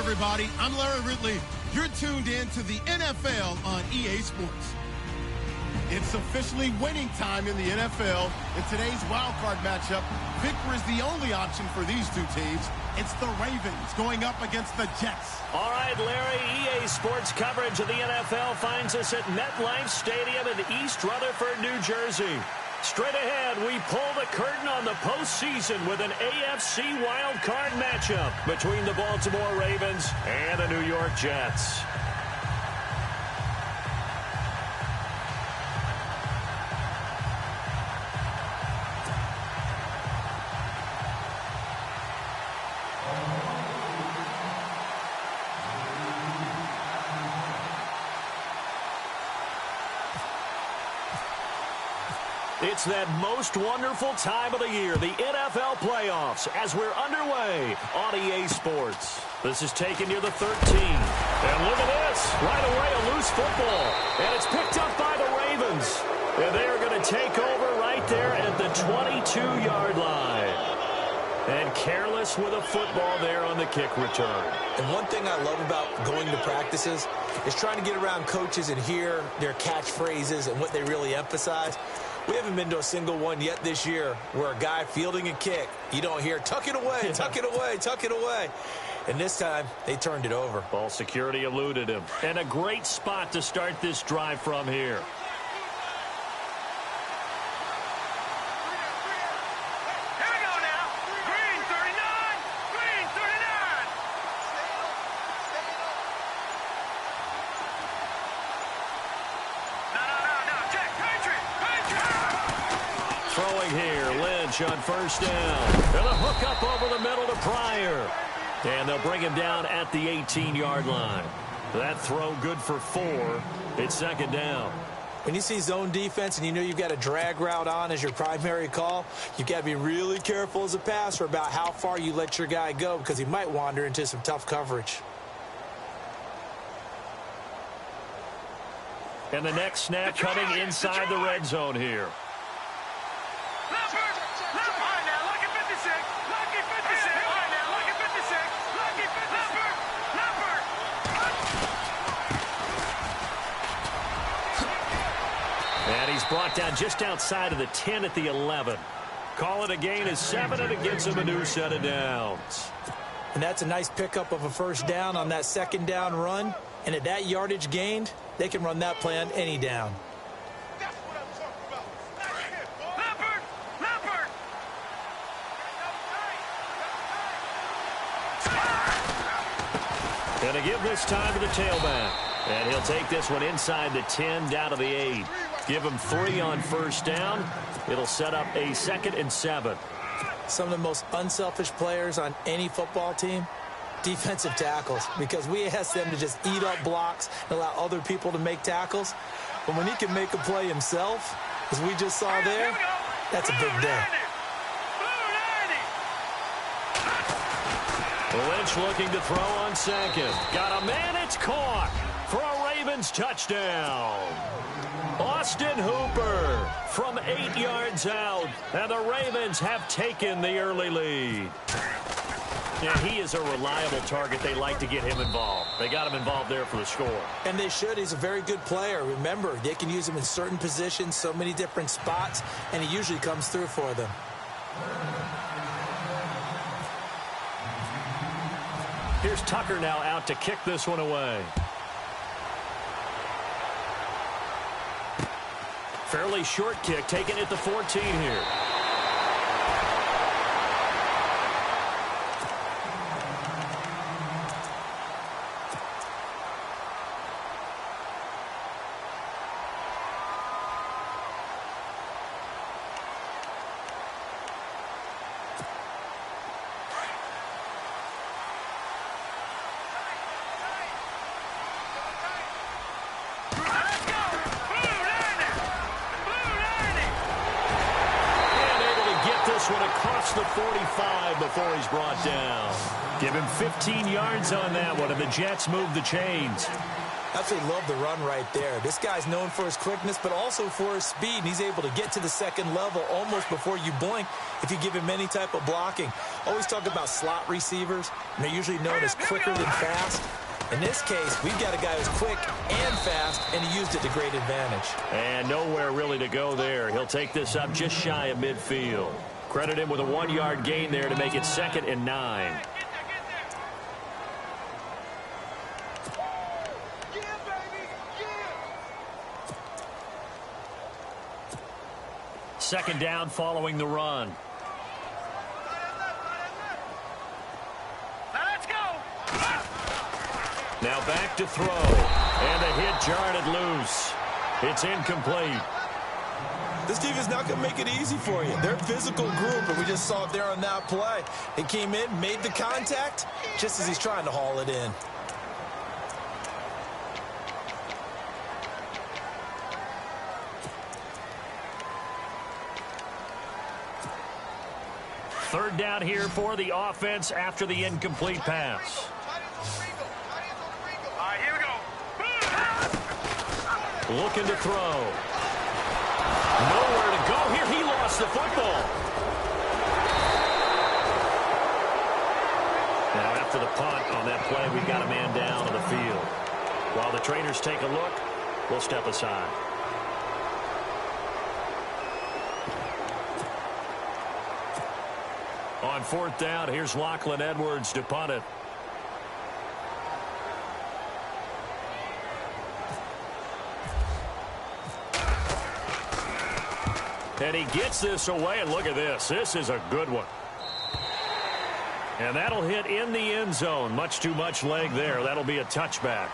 everybody. I'm Larry Ridley. You're tuned in to the NFL on EA Sports. It's officially winning time in the NFL. In today's wildcard matchup, victory is the only option for these two teams. It's the Ravens going up against the Jets. All right, Larry, EA Sports coverage of the NFL finds us at MetLife Stadium in East Rutherford, New Jersey. Straight ahead, we pull the curtain on the postseason with an AFC wildcard matchup between the Baltimore Ravens and the New York Jets. It's that most wonderful time of the year, the NFL playoffs, as we're underway on EA Sports. This is taking you the 13th. And look at this. Right away, a loose football. And it's picked up by the Ravens. And they are going to take over right there at the 22-yard line. And careless with a football there on the kick return. And one thing I love about going to practices is trying to get around coaches and hear their catchphrases and what they really emphasize. We haven't been to a single one yet this year where a guy fielding a kick, you don't hear, tuck it away, tuck it away, tuck it away. And this time, they turned it over. Ball security eluded him. And a great spot to start this drive from here. On first down. And a hook up over the middle to Pryor. And they'll bring him down at the 18-yard line. That throw good for 4. It's second down. When you see zone defense and you know you've got a drag route on as your primary call, you've got to be really careful as a passer about how far you let your guy go because he might wander into some tough coverage. And the next snap coming inside the red zone here. And he's brought down just outside of the 10 at the 11. Call it a gain of 7, and it gives him a new set of downs. And that's a nice pickup of a first down on that second down run. And at that yardage gained, they can run that play on any down. Going to give this time to the tailback. And he'll take this one inside the 10 down to the 8. Give him 3 on first down. It'll set up a 2nd and 7. Some of the most unselfish players on any football team, defensive tackles, because we ask them to just eat up blocks and allow other people to make tackles. But when he can make a play himself, as we just saw there, that's a big day. Lynch looking to throw on second. Got a man, it's caught for a Ravens touchdown. Austin Hooper from 8 yards out, and the Ravens have taken the early lead. Yeah, he is a reliable target. They like to get him involved. They got him involved there for the score. And they should. He's a very good player. Remember, they can use him in certain positions, so many different spots, and he usually comes through for them. Here's Tucker now out to kick this one away. Fairly short kick, taken at the 14 here. The 45 before he's brought down. Give him 15 yards on that one, and the Jets move the chains. Absolutely love the run right there. This guy's known for his quickness, but also for his speed. And he's able to get to the second level almost before you blink if you give him any type of blocking. always talk about slot receivers, and they're usually known as quicker than fast. In this case, we've got a guy who's quick and fast, and he used it to great advantage. And nowhere really to go there. He'll take this up just shy of midfield. Credit him with a 1-yard gain there to make it 2nd and 9. Second down following the run. Let's go. Now back to throw. And the hit jarred it loose. It's incomplete. This team is not going to make it easy for you. They're a physical group, and we just saw it there on that play. He came in, made the contact, just as he's trying to haul it in. Third down here for the offense after the incomplete pass. All right, here we go. Looking to throw. Nowhere to go here. He lost the football. Now after the punt on that play, we got a man down on the field. While the trainers take a look, we'll step aside. On 4th down, here's Lachlan Edwards to punt it. And he gets this away, and look at this. This is a good one. And that'll hit in the end zone. Much too much leg there. That'll be a touchback.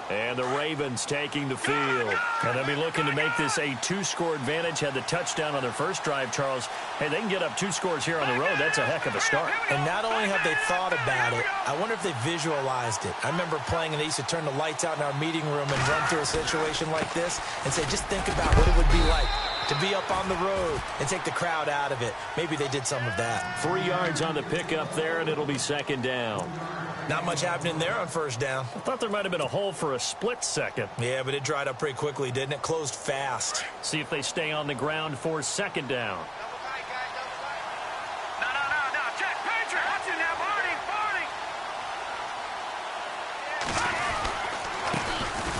And the Ravens taking the field. And they'll be looking to make this a 2-score advantage. Had the touchdown on their first drive, Charles. Hey, they can get up 2 scores here on the road. That's a heck of a start. And not only have they thought about it, I wonder if they visualized it. I remember playing, and they used to turn the lights out in our meeting room and run through a situation like this and say, just think about what it would be like to be up on the road and take the crowd out of it. Maybe they did some of that. 3 yards on the pickup there, and it'll be 2nd down. Not much happening there on 1st down. I thought there might have been a hole for a split second. Yeah, but it dried up pretty quickly, didn't it? Closed fast. See if they stay on the ground for 2nd down. No. Check. Patriot. Watch it now. Barney.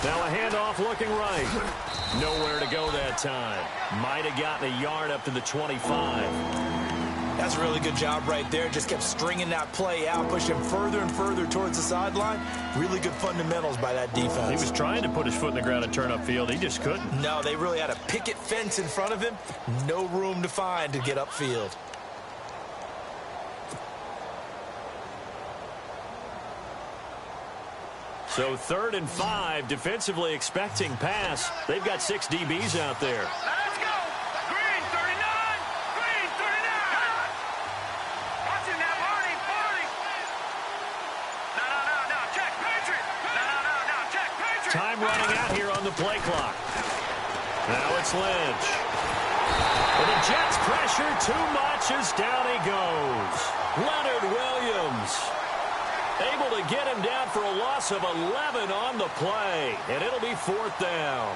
Now a handoff looking right. Nowhere to go that time. Might have gotten a yard up to the 25. That's a really good job right there. Just kept stringing that play out, pushing further and further towards the sideline. Really good fundamentals by that defense. He was trying to put his foot in the ground and turn upfield. He just couldn't. No, they really had a picket fence in front of him. No room to find to get upfield. So 3rd and 5, defensively expecting pass. They've got 6 DBs out there. Let's go. Green 39. Green 39. Watch it now, Barney. No. Check. Patriot. No. Check. Patriot. Time running out here on the play clock. Now it's Lynch. And the Jets pressure too much as down he goes. Leonard Williams able to get him down for a loss of 11 on the play. And it'll be 4th down.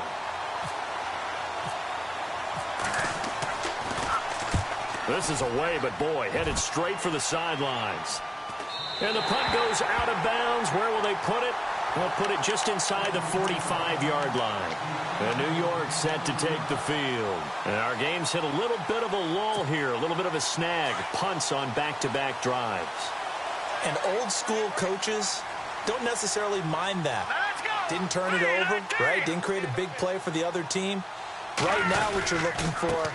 This is away, but boy, headed straight for the sidelines. And the punt goes out of bounds. Where will they put it? They'll put it just inside the 45-yard line. And New York set to take the field. And our game's hit a little bit of a lull here, a little bit of a snag. Punts on back-to-back drives. And old-school coaches don't necessarily mind that. Didn't turn it over, right? Didn't create a big play for the other team. Right now what you're looking for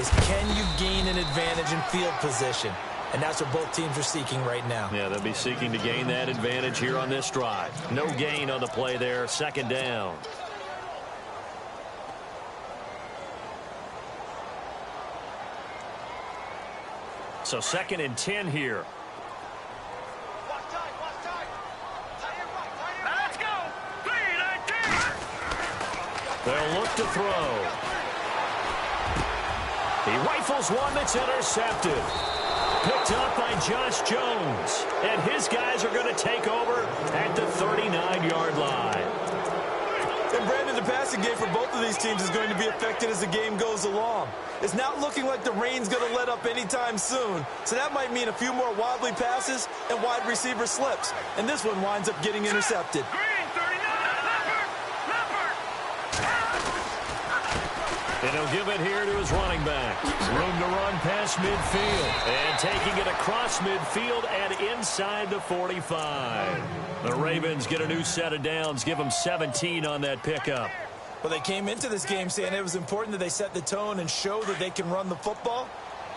is, can you gain an advantage in field position? And that's what both teams are seeking right now. Yeah, they'll be seeking to gain that advantage here on this drive. No gain on the play there, 2nd down. So 2nd and 10 here. Let's go. 3-19. They'll look to throw. He rifles one that's intercepted. Picked up by Josh Jones. And his guys are going to take over at the 39-yard line. passing game for both of these teams is going to be affected as the game goes along. It's not looking like the rain's going to let up anytime soon, so that might mean a few more wobbly passes and wide receiver slips. And this one winds up getting intercepted. And he'll give it here to his running back. Room to run past midfield. And taking it across midfield and inside the 45. The Ravens get a new set of downs. Give them 17 on that pickup. Well, they came into this game saying it was important that they set the tone and show that they can run the football.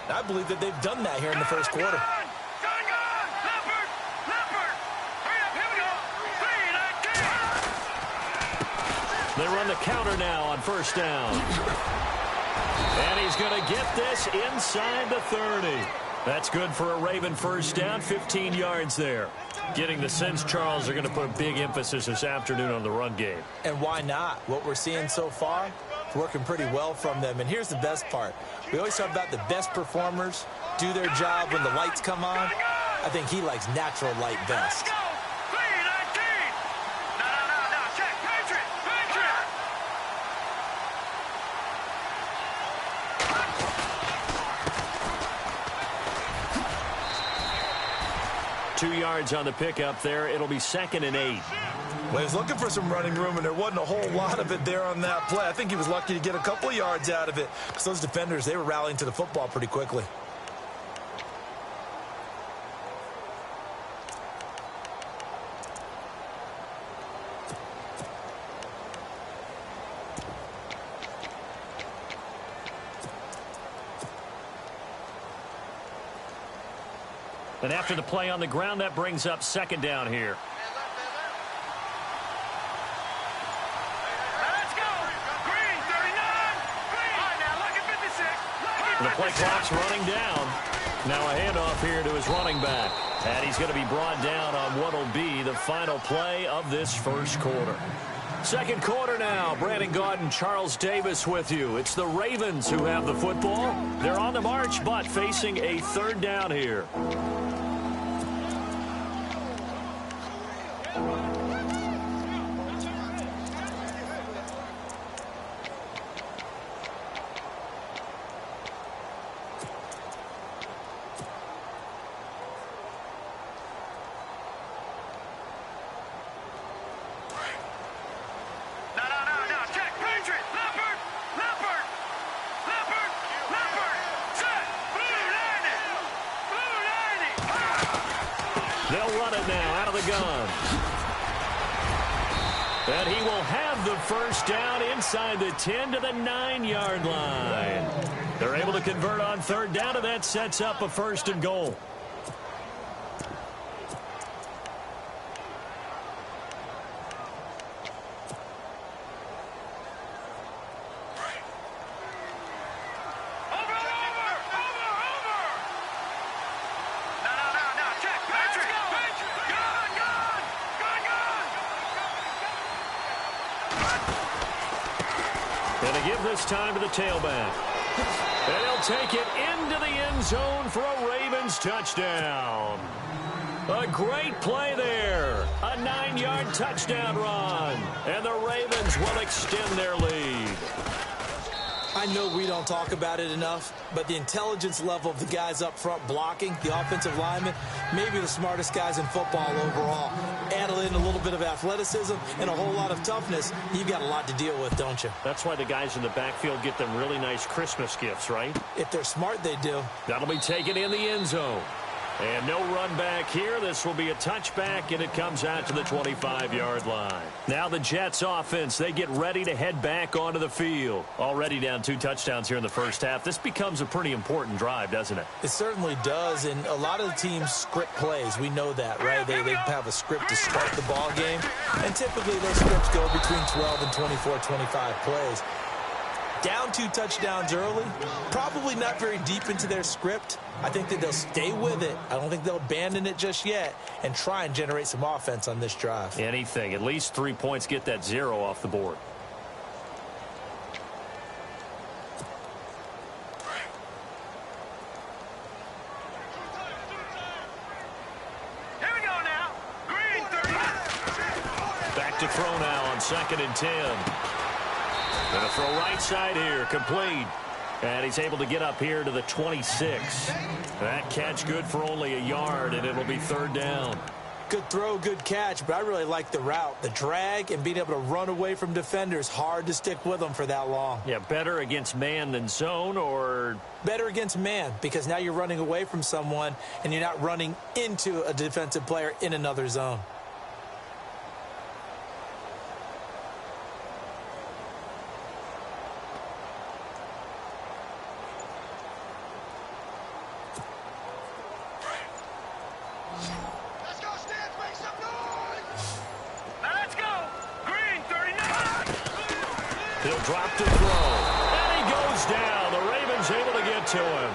And I believe that they've done that here in the first quarter. They run the counter now on first down. And he's going to get this inside the 30. That's good for a Raven first down, 15 yards there. Getting the sense Charles are going to put a big emphasis this afternoon on the run game. And why not? What we're seeing so far is working pretty well from them. And here's the best part. We always talk about the best performers do their job when the lights come on. I think he likes natural light best. 2 yards on the pickup there. It'll be 2nd and 8. Well, he was looking for some running room, and there wasn't a whole lot of it there on that play. I think he was lucky to get a couple of yards out of it because those defenders, they were rallying to the football pretty quickly. And after the play on the ground, that brings up 2nd down here. Let's go. Green, 39. Green. All right, now, look at 56. The play clock's running down. Now a handoff here to his running back. And he's going to be brought down on what will be the final play of this first quarter. Second quarter now. Brandon Gaudin, Charles Davis with you. It's the Ravens who have the football. They're on the march, but facing a 3rd down here. They'll run it now out of the gun. And he will have the first down inside the 10 to the 9-yard line. They're able to convert on 3rd down, and that sets up a 1st and goal. And to give this time to the tailback. And he'll take it into the end zone for a Ravens touchdown. A great play there. A 9-yard touchdown run. And the Ravens will extend their lead. I know we don't talk about it enough, but the intelligence level of the guys up front blocking, the offensive linemen, maybe the smartest guys in football overall. Add in a little bit of athleticism and a whole lot of toughness, you've got a lot to deal with, don't you? That's why the guys in the backfield get them really nice Christmas gifts, right? If they're smart, they do. That'll be taken in the end zone. And no run back here. This will be a touchback, and it comes out to the 25-yard line. Now the Jets offense, they get ready to head back onto the field. Already down 2 touchdowns here in the first half. This becomes a pretty important drive, doesn't it? It certainly does, and a lot of the teams script plays. We know that, right? They have a script to start the ball game, and typically those scripts go between 12 and 24, 25 plays. Down 2 touchdowns early, probably not very deep into their script. I think that they'll stay with it. I don't think they'll abandon it just yet and try and generate some offense on this drive. Anything. At least 3 points, get that 0 off the board. Here we go now. Green, 30. Back to throw now on 2nd and 10. Going to throw right side here, complete. And he's able to get up here to the 26. That catch good for only a yard, and it'll be third down. Good throw, good catch, but I really like the route. The drag and being able to run away from defenders, hard to stick with them for that long. Yeah, better against man than zone, or? Better against man, because now you're running away from someone and you're not running into a defensive player in another zone. He'll drop to throw. And he goes down. The Ravens able to get to him.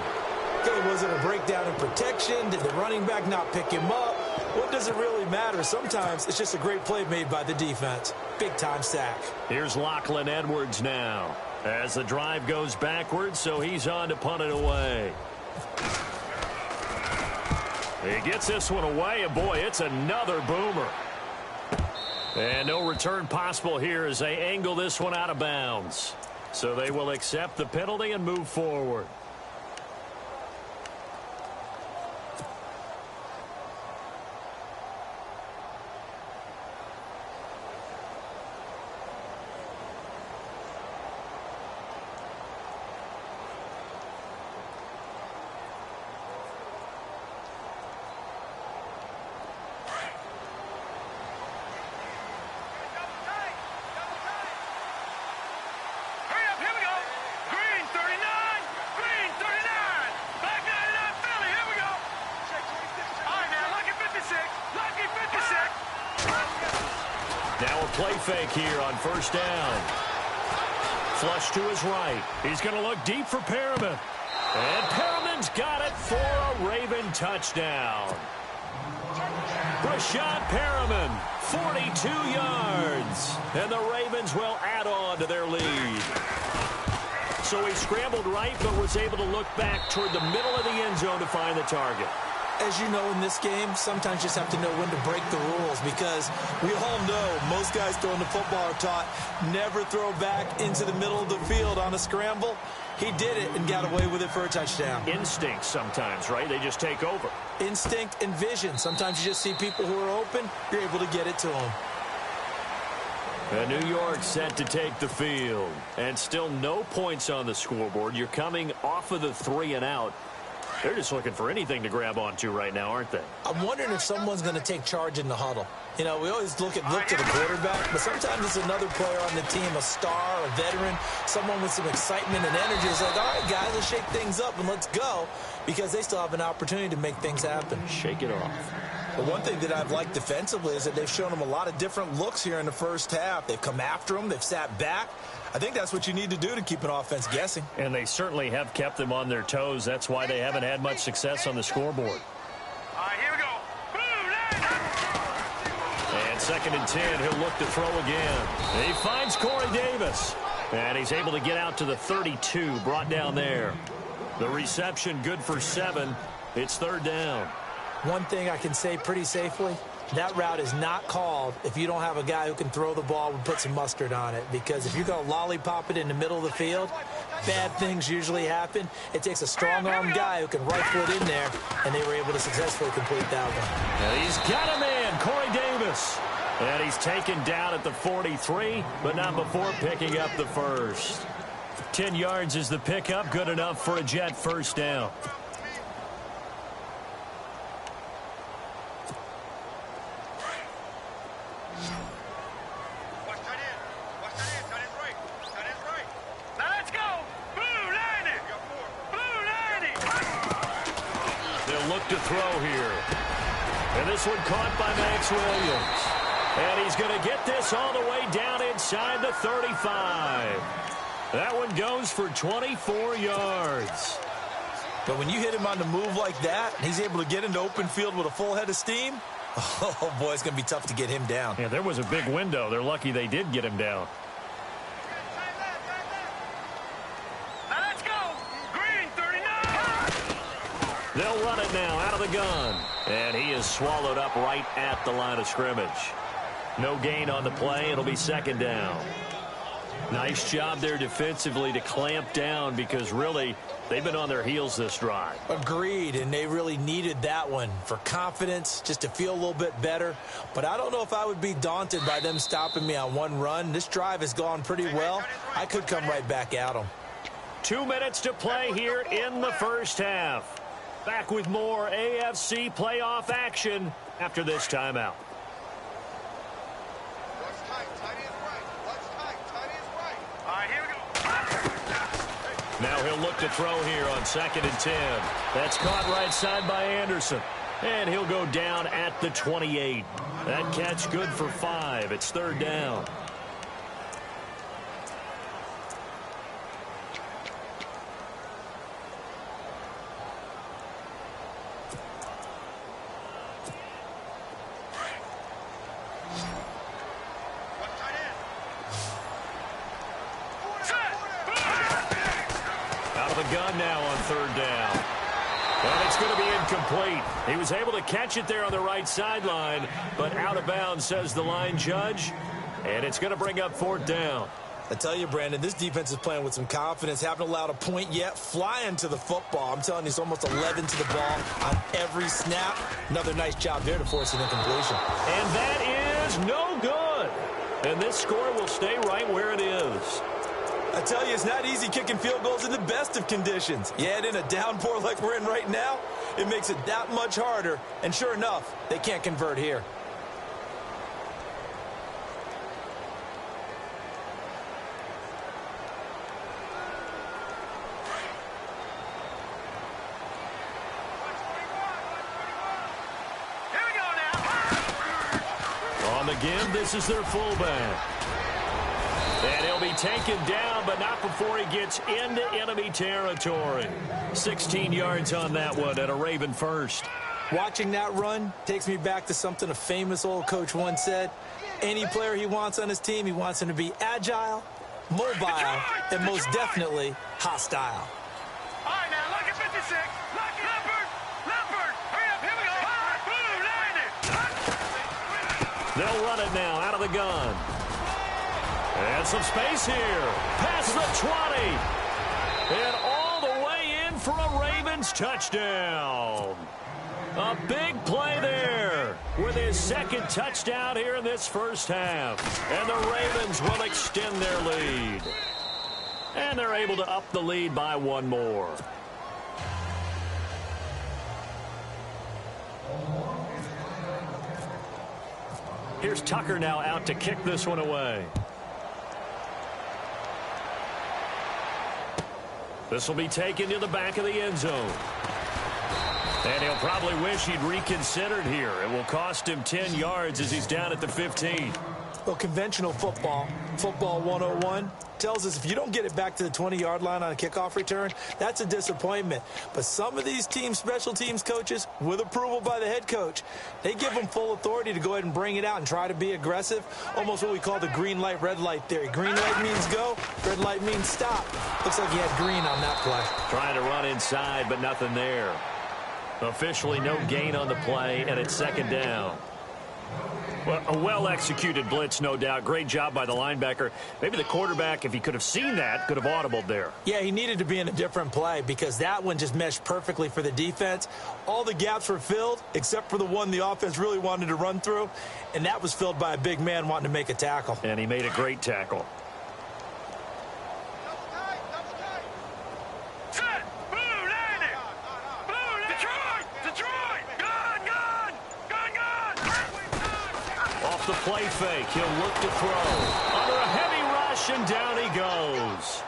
Okay, was it a breakdown in protection? Did the running back not pick him up? What does it really matter? Sometimes it's just a great play made by the defense. Big-time sack. Here's Lachlan Edwards now. As the drive goes backwards, so he's on to punt it away. He gets this one away, and boy, it's another boomer. And no return possible here as they angle this one out of bounds. So they will accept the penalty and move forward. Now a play fake here on first down. Flush to his right. He's going to look deep for Perriman. And Perriman's got it for a Raven touchdown. Brashad Perriman, 42 yards. And the Ravens will add on to their lead. So he scrambled right, but was able to look back toward the middle of the end zone to find the target. As you know, in this game, sometimes you just have to know when to break the rules, because we all know most guys throwing the football are taught never throw back into the middle of the field on a scramble. He did it and got away with it for a touchdown. Instinct sometimes, right? They just take over. Instinct and vision. Sometimes you just see people who are open, you're able to get it to them. And New York set to take the field. And still no points on the scoreboard. You're coming off of the 3 and out. They're just looking for anything to grab onto right now, aren't they? I'm wondering if someone's going to take charge in the huddle. You know, we always look to the quarterback, but sometimes it's another player on the team, a star, a veteran, someone with some excitement and energy. It's like, all right, guys, let's shake things up and let's go, because they still have an opportunity to make things happen. Shake it off. But one thing that I've liked defensively is that they've shown them a lot of different looks here in the first half. They've come after them. They've sat back. I think that's what you need to do to keep an offense guessing. And they certainly have kept them on their toes. That's why they haven't had much success on the scoreboard. All right, here we go. And 2nd and 10, he'll look to throw again. He finds Corey Davis. And he's able to get out to the 32, brought down there. The reception good for 7. It's 3rd down. One thing I can say pretty safely, that route is not called if you don't have a guy who can throw the ball and put some mustard on it. Because if you're going to lollipop it in the middle of the field, bad things usually happen. It takes a strong-arm guy who can rifle it in there, and they were able to successfully complete that one. And he's got a man, Corey Davis. And he's taken down at the 43, but not before picking up the first. 10 yards is the pickup, good enough for a Jet first down. To throw here. And this one caught by Max Williams. And he's going to get this all the way down inside the 35. That one goes for 24 yards. But when you hit him on the move like that, and he's able to get into open field with a full head of steam, oh boy, it's going to be tough to get him down. Yeah, there was a big window. They're lucky they did get him down. They'll run it now out of the gun. And he is swallowed up right at the line of scrimmage. No gain on the play. It'll be 2nd down. Nice job there defensively to clamp down because really they've been on their heels this drive. Agreed, and they really needed that one for confidence, just to feel a little bit better. But I don't know if I would be daunted by them stopping me on one run. This drive has gone pretty well. I could come right back at them. 2 minutes to play here in the first half. Back with more AFC playoff action after this timeout. Now he'll look to throw here on 2nd and 10. That's caught right side by Anderson. And he'll go down at the 28. That catch good for 5. It's 3rd down. Gun now on 3rd down. And it's going to be incomplete. He was able to catch it there on the right sideline, but out of bounds, says the line judge. And it's going to bring up 4th down. I tell you, Brandon, this defense is playing with some confidence. Haven't allowed a point yet. Flying to the football. I'm telling you, it's almost 11 to the ball on every snap. Another nice job there to force an incompletion. And that is no good. And this score will stay right where it is. I tell you, it's not easy kicking field goals in the best of conditions. You add in a downpour like we're in right now, it makes it that much harder. And sure enough, they can't convert here. Here we go now. On the give, this is their fullback. And he'll be taken down, but not before he gets into enemy territory. 16 yards on that one at a Raven first. Watching that run takes me back to something a famous old coach once said. Any player he wants on his team, he wants him to be agile, mobile, and most definitely hostile. All right, now, look at 56. Look at Leopard. Hurry up, here we go. Boom, landed. They'll run it now out of the gun. And some space here. Past the 20. And all the way in for a Ravens touchdown. A big play there with his 2nd touchdown here in this first half. And the Ravens will extend their lead. And they're able to up the lead by 1 more. Here's Tucker now out to kick this one away. This will be taken to the back of the end zone. And he'll probably wish he'd reconsidered here. It will cost him 10 yards as he's down at the 15. Well, conventional football 101, tells us if you don't get it back to the 20-yard line on a kickoff return, that's a disappointment. But some of these teams, special teams coaches, with approval by the head coach, they give them full authority to go ahead and bring it out and try to be aggressive, almost what we call the green light, red light theory. Green light means go, red light means stop. Looks like he had green on that play. Trying to run inside, but nothing there. Officially no gain on the play, and it's 2nd down. Well, a well-executed blitz, no doubt. Great job by the linebacker. Maybe the quarterback, if he could have seen that, could have audibled there. Yeah, he needed to be in a different play because that one just meshed perfectly for the defense. All the gaps were filled except for the one the offense really wanted to run through, and that was filled by a big man wanting to make a tackle. And he made a great tackle. The play fake. He'll look to throw. Under a heavy rush, and down he goes.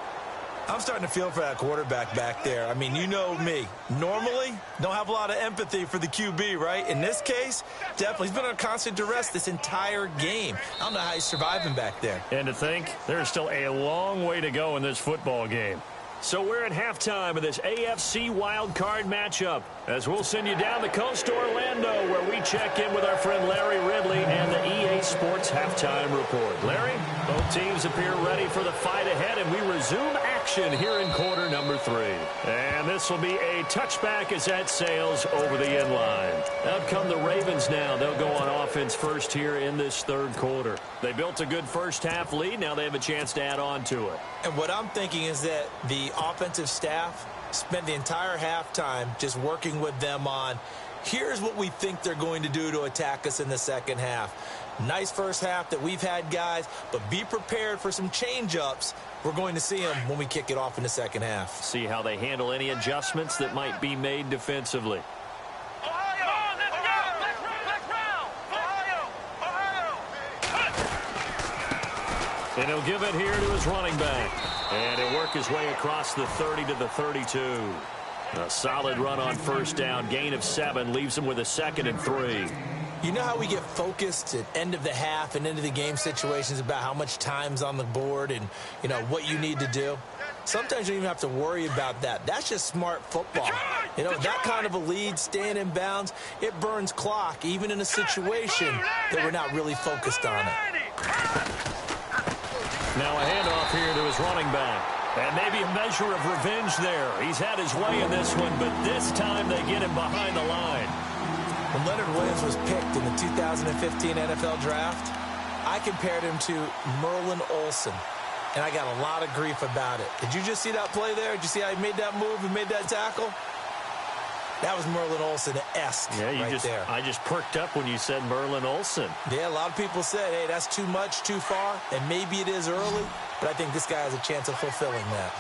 I'm starting to feel for that quarterback back there. I mean, you know me. Normally, don't have a lot of empathy for the QB, right? In this case, definitely. He's been under constant duress this entire game. I don't know how he's surviving back there. And to think, there's still a long way to go in this football game. So we're at halftime of this AFC Wildcard matchup as we'll send you down the coast to Orlando where we check in with our friend Larry Ridley and the EA Sports Halftime Report. Larry, both teams appear ready for the fight ahead, and we resume action action here in quarter number 3. And this will be a touchback as that sails over the end line. Out come the Ravens now. They'll go on offense first here in this third quarter. They built a good first half lead. Now they have a chance to add on to it. And what I'm thinking is that the offensive staff spent the entire halftime just working with them on, here's what we think they're going to do to attack us in the second half. Nice first half that we've had, guys, but be prepared for some change-ups. We're going to see them when we kick it off in the second half. See how they handle any adjustments that might be made defensively. And he'll give it here to his running back. And he'll work his way across the 30 to the 32. A solid run on first down. Gain of 7 leaves him with a 2nd and 3. You know how we get focused at end of the half and into the game situations about how much time's on the board and, you know, what you need to do? Sometimes you don't even have to worry about that. That's just smart football. You know, that kind of a lead, staying in bounds, it burns clock, even in a situation that we're not really focused on it. Now a handoff here to his running back. And maybe a measure of revenge there. He's had his way in this one, but this time they get him behind the line. When Leonard Williams was picked in the 2015 NFL Draft, I compared him to Merlin Olsen, and I got a lot of grief about it. Did you just see that play there? Did you see how he made that move and made that tackle? That was Merlin Olsen-esque there. I just perked up when you said Merlin Olsen. Yeah, a lot of people said, hey, that's too much, too far, and maybe it is early, but I think this guy has a chance of fulfilling that.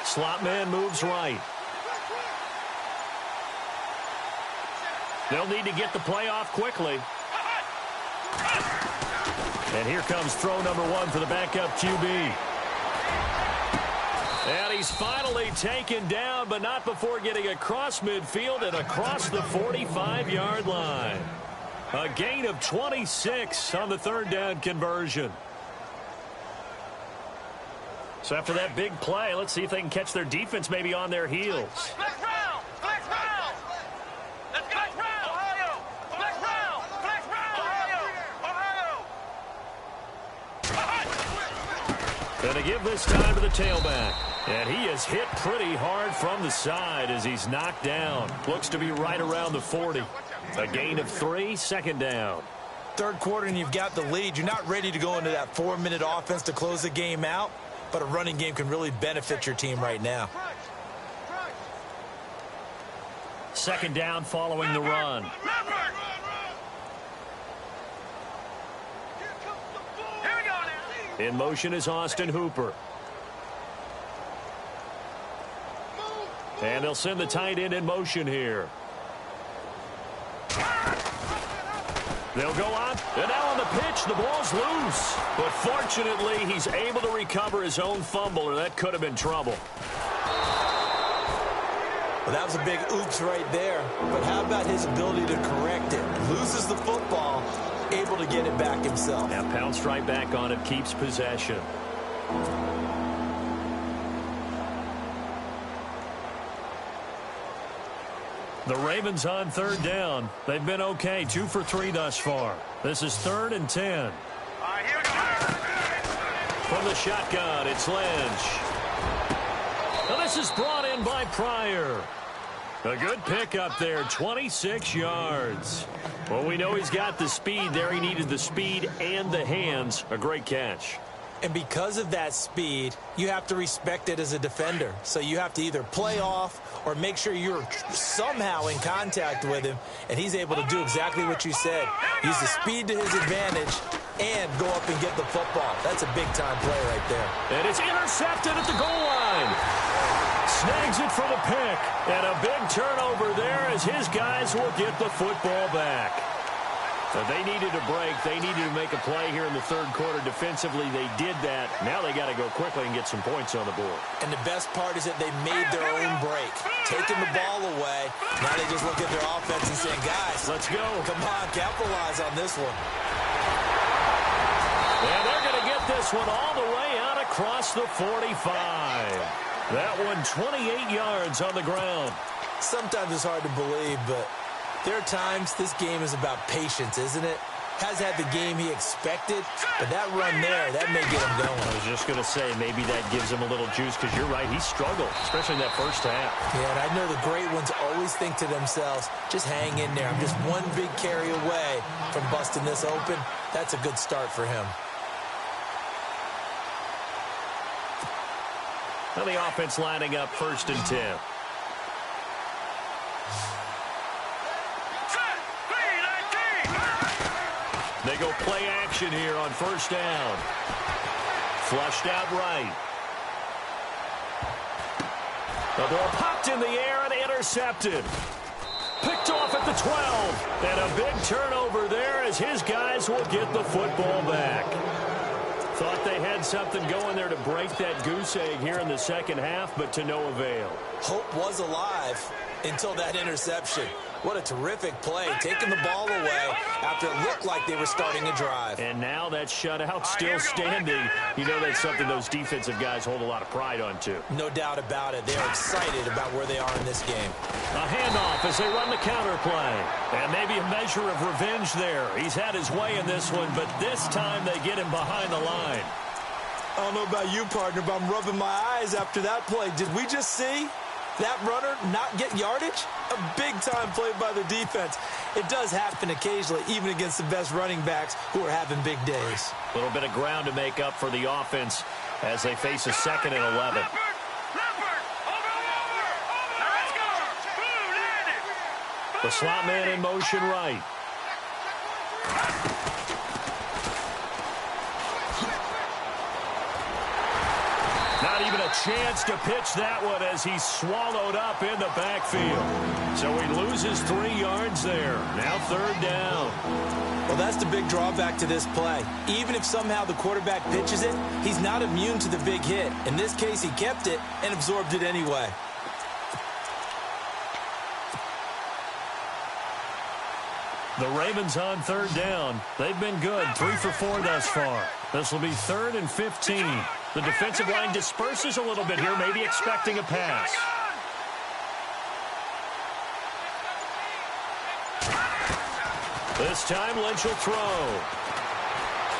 Slot man moves right. They'll need to get the play off quickly. And here comes throw number 1 for the backup QB. And he's finally taken down, but not before getting across midfield and across the 45-yard line. A gain of 26 on the third down conversion. So after that big play, let's see if they can catch their defense maybe on their heels. And to give this time to the tailback. And he is hit pretty hard from the side as he's knocked down. Looks to be right around the 40. A gain of 3, 2nd down. Third quarter and you've got the lead. You're not ready to go into that 4-minute offense to close the game out, but a running game can really benefit your team right now. 2nd down following the run. In motion is Austin Hooper. And they'll send the tight end in motion here. They'll go on. And now on the pitch, the ball's loose. But fortunately, he's able to recover his own fumble, or that could have been trouble. Well, that was a big oops right there. But how about his ability to correct it? Loses the football, able to get it back himself. Now pounced right back on it, keeps possession. The Ravens on 3rd down. They've been okay, 2 for 3 thus far. This is 3rd and 10. From the shotgun, it's Lynch. Now this is brought in by Pryor. A good pickup there, 26 yards. Well, we know he's got the speed there. He needed the speed and the hands. A great catch. And because of that speed, you have to respect it as a defender. So you have to either play off or make sure you're somehow in contact with him, and he's able to do exactly what you said. Use the speed to his advantage and go up and get the football. That's a big-time play right there. And it's intercepted at the goal line. Snags it for the pick. And a big turnover there as his guys will get the football back. They needed a break. They needed to make a play here in the third quarter. Defensively, they did that. Now they got to go quickly and get some points on the board. And the best part is that they made their own break. Taking the ball away. Now they just look at their offense and saying, guys, let's go. Come on, capitalize on this one. And they're going to get this one all the way out across the 45. That one 28 yards on the ground. Sometimes it's hard to believe, but There are times this game is about patience, isn't it? Has had the game he expected, but that run there, that may get him going. I was just going to say, maybe that gives him a little juice, because you're right, he struggled, especially in that first half. Yeah, and I know the great ones always think to themselves, just hang in there. I'm just one big carry away from busting this open. That's a good start for him. Now the offense lining up 1st and 10. They go play action here on 1st down. Flushed out right. The ball popped in the air and intercepted. Picked off at the 12. And a big turnover there as his guys will get the football back. Thought they had something going there to break that goose egg here in the second half, but to no avail. Hope was alive until that interception. What a terrific play, taking the ball away after it looked like they were starting a drive. And now that shutout still standing. You know that's something those defensive guys hold a lot of pride on, too. No doubt about it. They're excited about where they are in this game. A handoff as they run the counter play. And maybe a measure of revenge there. He's had his way in this one, but this time they get him behind the line. I don't know about you, partner, but I'm rubbing my eyes after that play. Did we just see that runner not get yardage? A big-time play by the defense. It does happen occasionally, even against the best running backs who are having big days. A little bit of ground to make up for the offense as they face a 2nd and 11. The slot man in motion right. Not even a chance to pitch that one as he's swallowed up in the backfield. So he loses 3 yards there. Now 3rd down. Well, that's the big drawback to this play. Even if somehow the quarterback pitches it, he's not immune to the big hit. In this case, he kept it and absorbed it anyway. The Ravens on 3rd down. They've been good, 3 for 4 thus far. This will be 3rd and 15. The defensive line disperses a little bit here, maybe expecting a pass. This time Lynch will throw.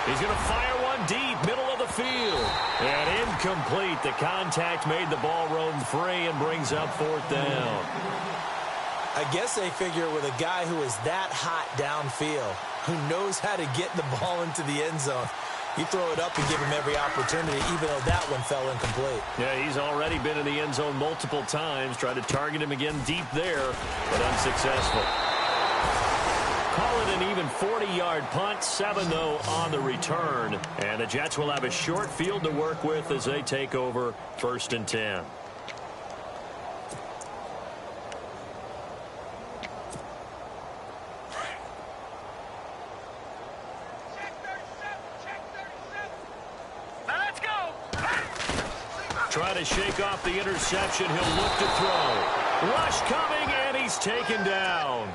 He's going to fire one deep, middle of the field. And incomplete. The contact made the ball roam free and brings up 4th down. I guess they figure with a guy who is that hot downfield, who knows how to get the ball into the end zone, you throw it up and give him every opportunity, even though that one fell incomplete. Yeah, he's already been in the end zone multiple times. Tried to target him again deep there, but unsuccessful. Call it an even 40-yard punt, 7 though on the return. And the Jets will have a short field to work with as they take over 1st and 10. Trying to shake off the interception. He'll look to throw. Rush coming, and he's taken down.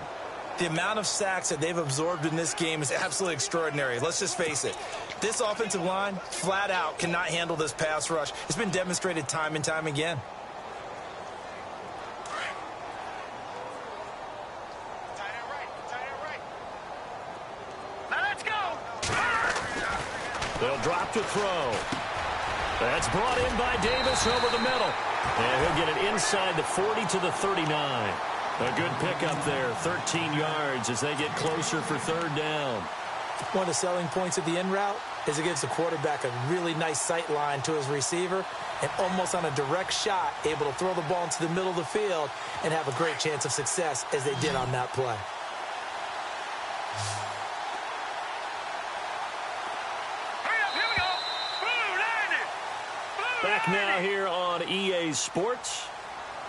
The amount of sacks that they've absorbed in this game is absolutely extraordinary. Let's just face it. This offensive line, flat out, cannot handle this pass rush. It's been demonstrated time and time again. Now let's go. They'll drop to throw. That's brought in by Davis over the middle. And he'll get it inside the 40 to the 39. A good pickup there, 13 yards as they get closer for 3rd down. One of the selling points of the in route is it gives the quarterback a really nice sight line to his receiver and almost on a direct shot able to throw the ball into the middle of the field and have a great chance of success as they did on that play. Back now here on EA Sports.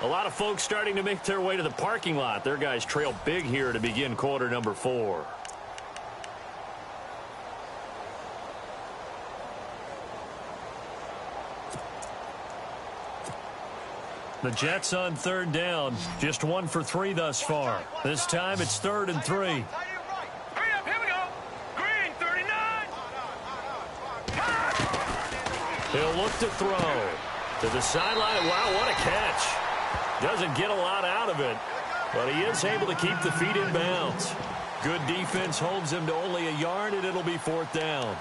A lot of folks starting to make their way to the parking lot. Their guys trail big here to begin quarter number 4. The Jets on 3rd down. Just 1 for 3 thus far. This time it's 3rd and 3. He'll look to throw. To the sideline. Wow, what a catch. Doesn't get a lot out of it. But he is able to keep the feet in bounds. Good defense holds him to only a yard, and it'll be 4th down.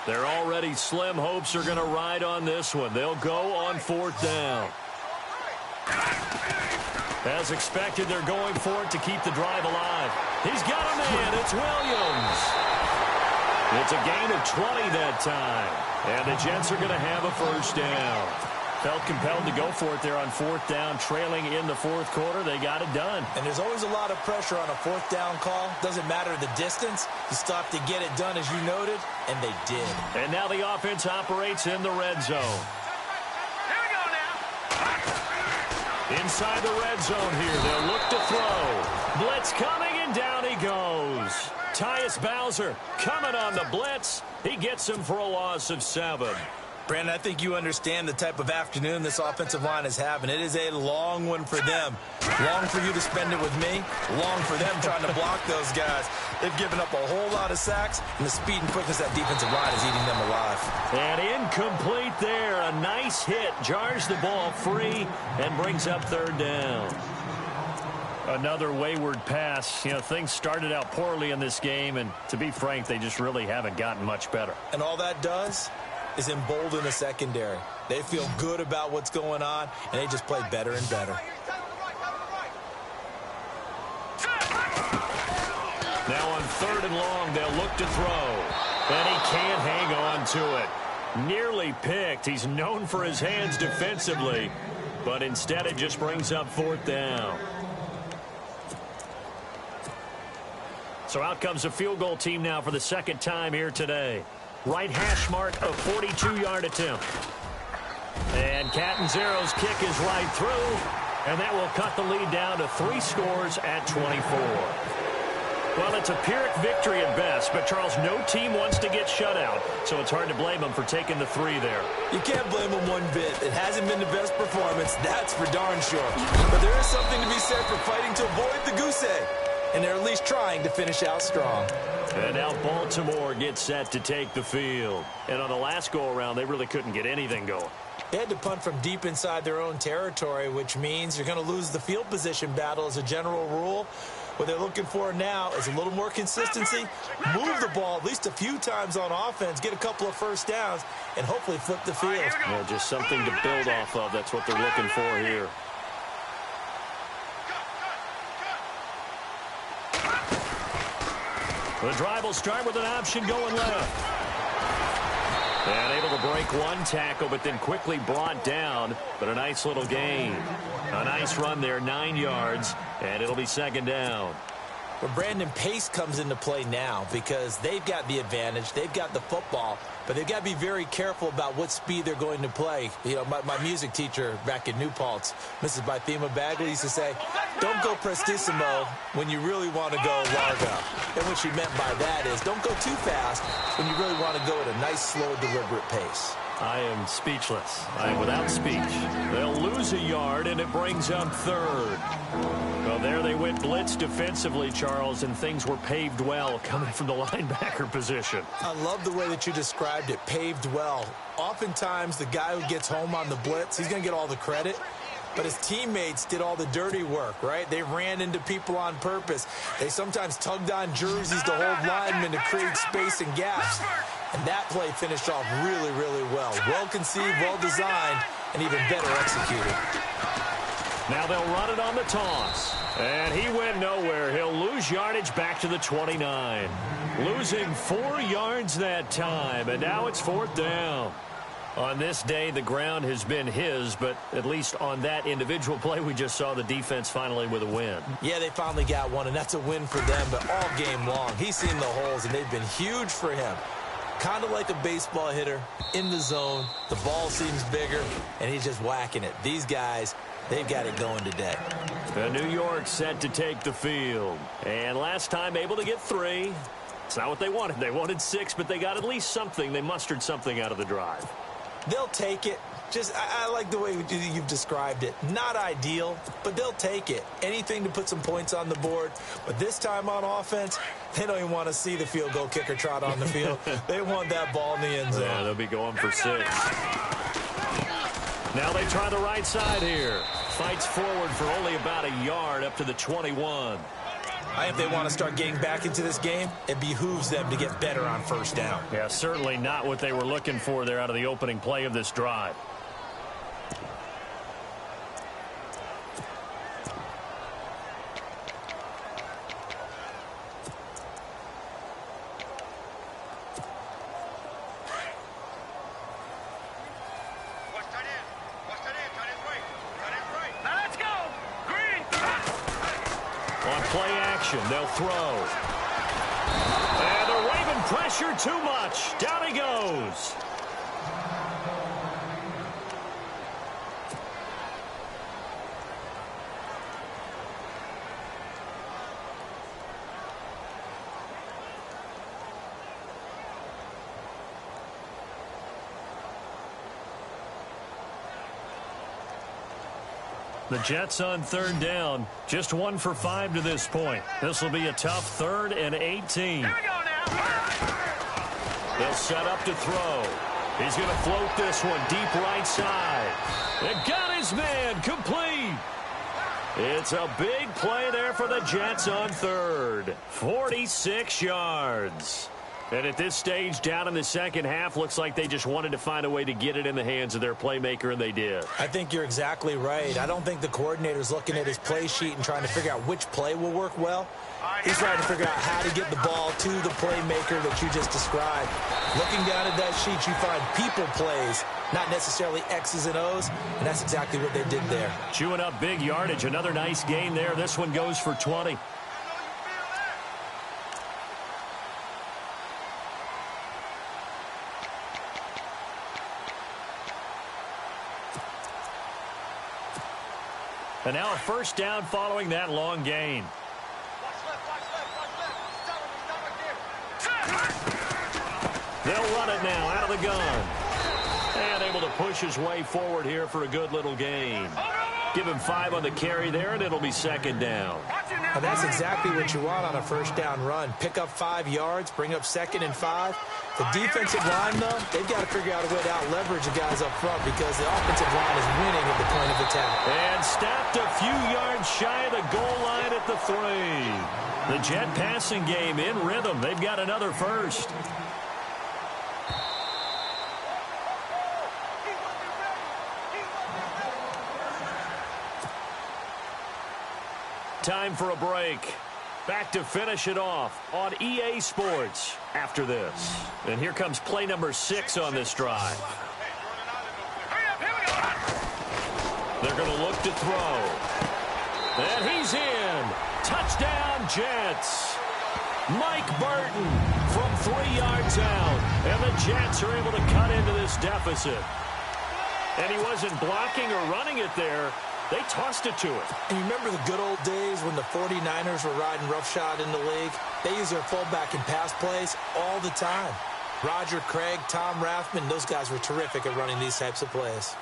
Their already slim hopes are going to ride on this one. They'll go on 4th down. As expected, they're going for it to keep the drive alive. He's got a man. It's Williams. It's a gain of 20 that time. And the Jets are going to have a 1st down. Felt compelled to go for it there on 4th down, trailing in the 4th quarter. They got it done. And there's always a lot of pressure on a 4th down call. Doesn't matter the distance. You still have to get it done, as you noted, and they did. And now the offense operates in the red zone. Here we go now. Inside the red zone here, they'll look to throw. Blitz coming, and down he goes. Tyus Bowser coming on the blitz. He gets him for a loss of 7. Brandon, I think you understand the type of afternoon this offensive line is having. It is a long one for them. Long for you to spend it with me. Long for them trying to block those guys. They've given up a whole lot of sacks, and the speed and quickness of that defensive line is eating them alive. And incomplete there. A nice hit. Jars the ball free and brings up 3rd down. Another wayward pass. You know, things started out poorly in this game, and to be frank, they just really haven't gotten much better. And all that does is embolden the secondary. They feel good about what's going on, and they just play better and better. Now on 3rd and long, they'll look to throw. And he can't hang on to it. Nearly picked. He's known for his hands defensively, but instead it just brings up 4th down. So out comes a field goal team now for the 2nd time here today. Right hash mark, a 42-yard attempt. And Catanzero's kick is right through, and that will cut the lead down to 3 scores at 24. Well, it's a Pyrrhic victory at best, but Charles, no team wants to get shut out, so it's hard to blame them for taking the 3 there. You can't blame them one bit. It hasn't been the best performance, that's for darn sure. But there is something to be said for fighting to avoid the goose egg, and they're at least trying to finish out strong. And now Baltimore gets set to take the field. And on the last go-around, they really couldn't get anything going. They had to punt from deep inside their own territory, which means you're going to lose the field position battle as a general rule. What they're looking for now is a little more consistency, move the ball at least a few times on offense, get a couple of 1st downs, and hopefully flip the field. Yeah, just something to build off of. That's what they're looking for here. The drive will start with an option going left. And able to break one tackle, but then quickly brought down. But a nice little gain. A nice run there, 9 yards, and it'll be 2nd down. But Brandon, pace comes into play now because they've got the advantage. They've got the football, but they've got to be very careful about what speed they're going to play. You know, my music teacher back in New Paltz, Mrs. Bythema Bagley, used to say, don't go prestissimo when you really want to go largo. And what she meant by that is don't go too fast when you really want to go at a nice, slow, deliberate pace. I am speechless. I am without speech. They'll lose a yard, and it brings up 3rd. Well, there they went blitz defensively, Charles, and things were paved well coming from the linebacker position. I love the way that you described it, paved well. Oftentimes, the guy who gets home on the blitz, he's going to get all the credit. But his teammates did all the dirty work, right? They ran into people on purpose. They sometimes tugged on jerseys to hold linemen to create space and gaps. And that play finished off really, really well. Well-conceived, well-designed, and even better executed. Now they'll run it on the toss. And he went nowhere. He'll lose yardage back to the 29. Losing 4 yards that time, and now it's 4th down. On this day, the ground has been his, but at least on that individual play, we just saw the defense finally with a win. Yeah, they finally got one, and that's a win for them, but all game long, he's seen the holes, and they've been huge for him. Kind of like a baseball hitter, in the zone, the ball seems bigger, and he's just whacking it. These guys, they've got it going today. New York set to take the field, and last time able to get 3. It's not what they wanted. They wanted 6, but they got at least something. They mustered something out of the drive. They'll take it. I like the way you've described it. Not ideal, but they'll take it. Anything to put some points on the board. But this time on offense, they don't even want to see the field goal kicker trot on the field. They want that ball in the end zone. Yeah, they'll be going for 6. Now they try the right side here. Fights forward for only about a yard up to the 21. If they want to start getting back into this game, it behooves them to get better on first down. Yeah, certainly not what they were looking for there out of the opening play of this drive. They'll throw. And the Raven pressure too much. Down he goes. The Jets on 3rd down. Just 1 for 5 to this point. This will be a tough 3rd and 18. Here we go now. They'll set up to throw. He's going to float this one deep right side. It got his man complete. It's a big play there for the Jets on 3rd. 46 yards. And at this stage, down in the second half, looks like they just wanted to find a way to get it in the hands of their playmaker, and they did. I think you're exactly right. I don't think the coordinator's looking at his play sheet and trying to figure out which play will work well. He's trying to figure out how to get the ball to the playmaker that you just described. Looking down at that sheet, you find people plays, not necessarily X's and O's, and that's exactly what they did there. Chewing up big yardage. Another nice gain there. This one goes for 20. And now a first down following that long gain. They'll run it now out of the gun. And able to push his way forward here for a good little gain. Give him 5 on the carry there, and it'll be 2nd down. And that's exactly what you want on a first down run. Pick up 5 yards, bring up 2nd and 5. The defensive line, though, they've got to figure out a way to out-leverage the guys up front because the offensive line is winning at the point of attack. And stopped a few yards shy of the goal line at the 3. The Jet passing game in rhythm. They've got another first. Time for a break. Back to finish it off on EA Sports after this. And here comes play number 6 on this drive. They're going to look to throw. And he's in. Touchdown, Jets. Mike Burton from 3 yards out. And the Jets are able to cut into this deficit. And he wasn't blocking or running it there. They tossed it to him. And you remember the good old days when the 49ers were riding roughshod in the league? They used their fullback in pass plays all the time. Roger Craig, Tom Rathman, those guys were terrific at running these types of plays.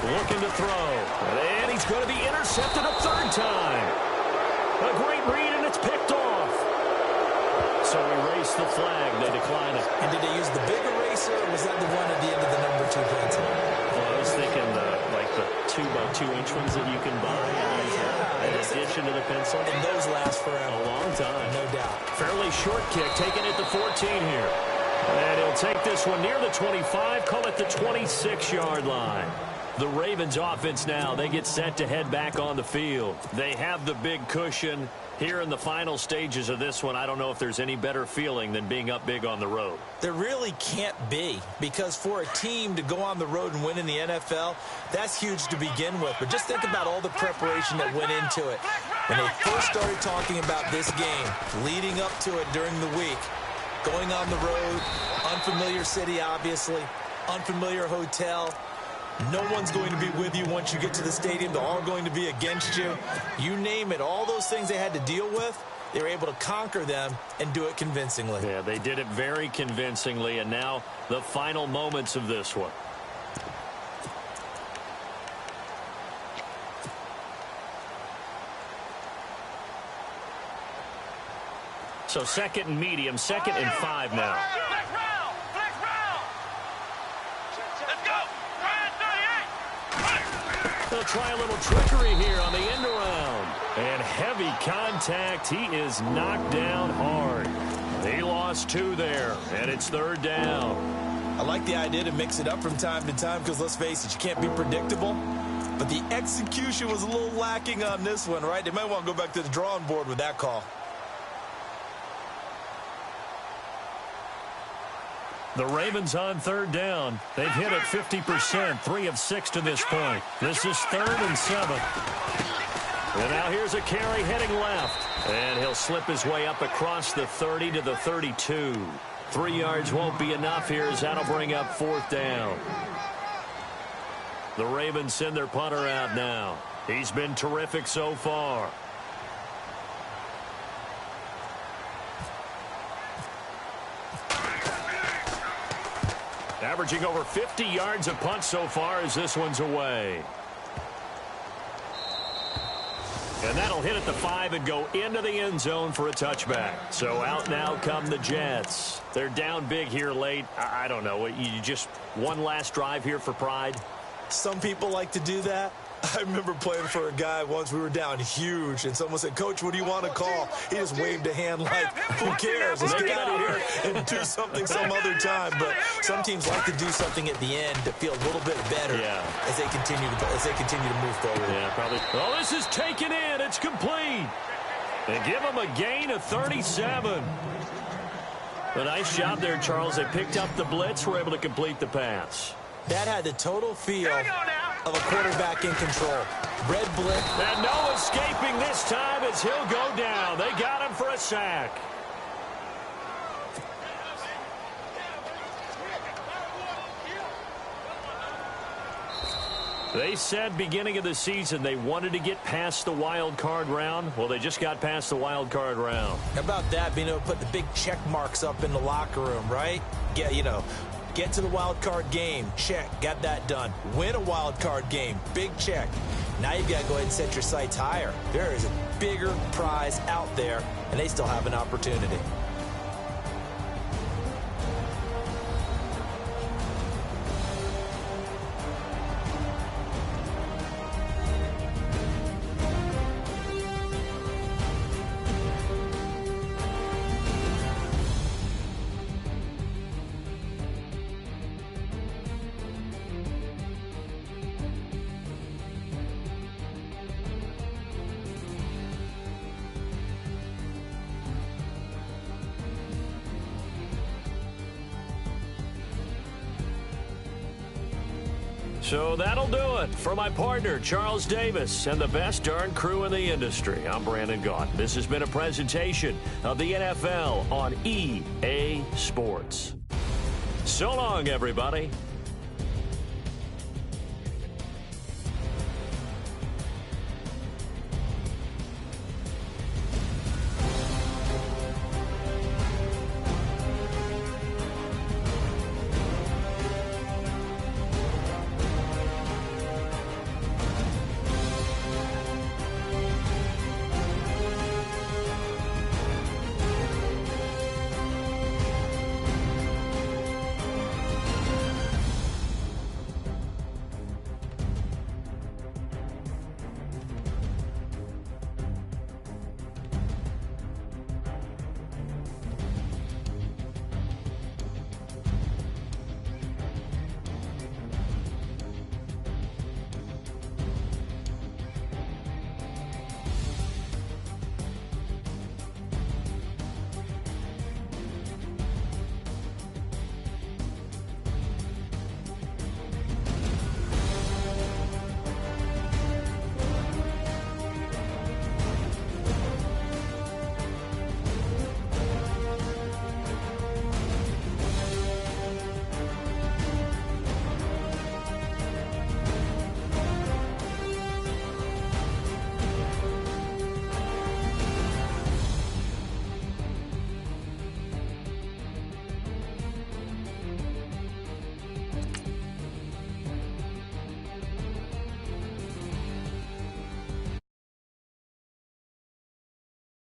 Looking to throw. And he's going to be intercepted a 3rd time. A great read, and it's picked off. So erase the flag. They decline it. And did they use the big eraser, or was that the one at the end of the number 2 pencil? Well, I was thinking the 2x2-inch ones that you can buy in addition to the pencil. And those last forever. A long time. No doubt. Fairly short kick, taking it to 14 here. And he'll take this one near the 25, call it the 26-yard line. The Ravens offense now, they get set to head back on the field. They have the big cushion. Here in the final stages of this one, I don't know if there's any better feeling than being up big on the road. There really can't be, because for a team to go on the road and win in the NFL, that's huge to begin with. But just think about all the preparation that went into it. When they first started talking about this game, leading up to it during the week, going on the road, unfamiliar city, obviously, unfamiliar hotel. No one's going to be with you once you get to the stadium. They're all going to be against you. You name it, all those things they had to deal with. they were able to conquer them and do it convincingly. Yeah, they did it very convincingly, and now the final moments of this one. So second and medium, 2nd and 5 now. Flex round! Flex round! Let's go! Ryan 38! They'll try a little trickery here on the end around. And heavy contact. He is knocked down hard. He lost 2 there, and it's 3rd down. I like the idea to mix it up from time to time because, let's face it, you can't be predictable. But the execution was a little lacking on this one, right? They might want to go back to the drawing board with that call. The Ravens on 3rd down. They've hit it 50%, 3 of 6 to this point. This is 3rd and 7. And now here's a carry heading left. And he'll slip his way up across the 30 to the 32. 3 yards won't be enough here as that'll bring up 4th down. The Ravens send their punter out now. He's been terrific so far. Averaging over 50 yards a punt so far as this one's away. And that'll hit at the 5 and go into the end zone for a touchback. So out now come the Jets. They're down big here late. I don't know. You just one last drive here for pride? Some people like to do that. I remember playing for a guy once. We were down huge, and someone said, "Coach, what do you want to call?" He just waved a hand like, "Who cares? Let's get out of here and do something some other time." But some teams like to do something at the end to feel a little bit better as they continue to move forward. Yeah, probably. Oh, this is taken in. It's complete. And give them a gain of 37. A nice job there, Charles. They picked up the blitz, were able to complete the pass. That had the total feel of a quarterback in control. Red blitz. And no escaping this time as he'll go down. They got him for a sack. They said beginning of the season they wanted to get past the wild card round. Well, they just got past the wild card round. How about that, being able to put the big check marks up in the locker room, right? Get to the wild card game. Check. Got that done. Win a wild card game. Big check. Now you've got to go ahead and set your sights higher. There is a bigger prize out there, and they still have an opportunity. So that'll do it for my partner, Charles Davis, and the best darn crew in the industry. I'm Brandon Gaunt. This has been a presentation of the NFL on EA Sports. So long, everybody.